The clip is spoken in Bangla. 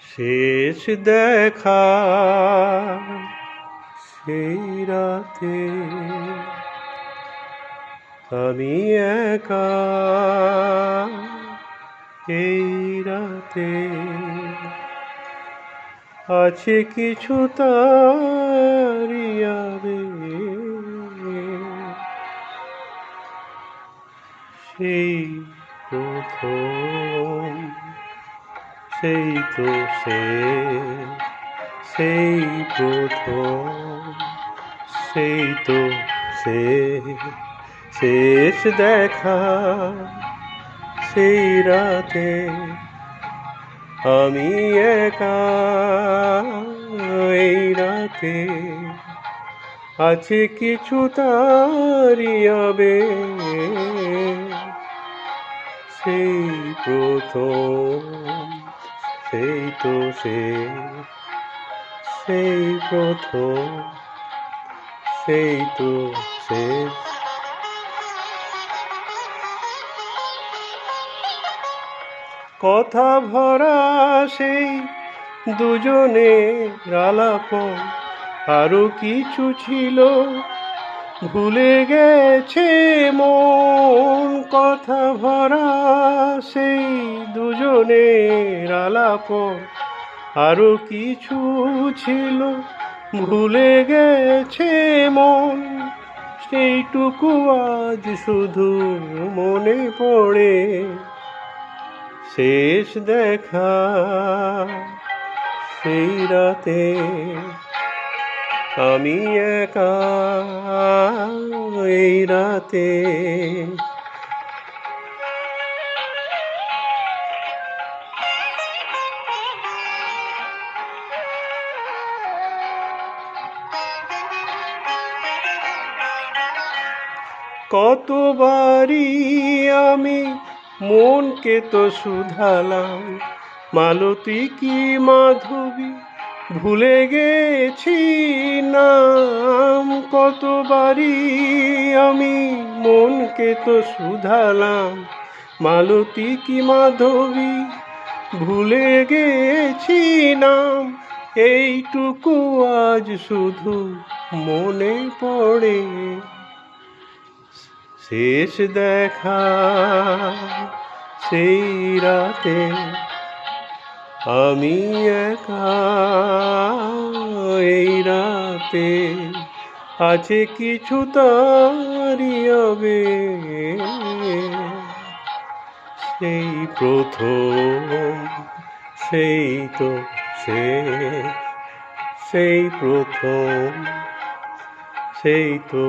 শেষ দেখা সেই রাতে আমি একা এই রাতে আছে কিছু তারিয়াবে সেই প্রথম সেই তো সেই প্রথম সেই তো শেষ দেখা সেই রাতে আমি একা এই রাতে আছে কিছু তারিয়াবে সেই প্রথম সেই তো সেই প্রথম সেই তো শেষ। কথা ভরা সেই দুজনের আলাপন আরো কিছু ছিল ভুলে গেছে মন। কথা ভরা সেই দুজনের আলাপন আরো কিছু ছিল ভুলে গেছে মন। সেইটুকু আজ শুধু মনে পড়ে। শেষ দেখা সেই রাতে আমি একা এই রাতে কতবারই আমি মনকে তো শুধালাম, মালতী কি মাধবী ভুলে গেছি নাম। কতবারই আমি মনকে তো শুধালাম, মালতী কি মাধবী ভুলে গেছি নাম। এইটুকু আজ শুধু মনে পড়ে। শেষ দেখা সেই রাতে আমি একা এই রাতে আছে কিছু তারিয়াবে সেই প্রথম সেই তো সেই প্রথম সেই তো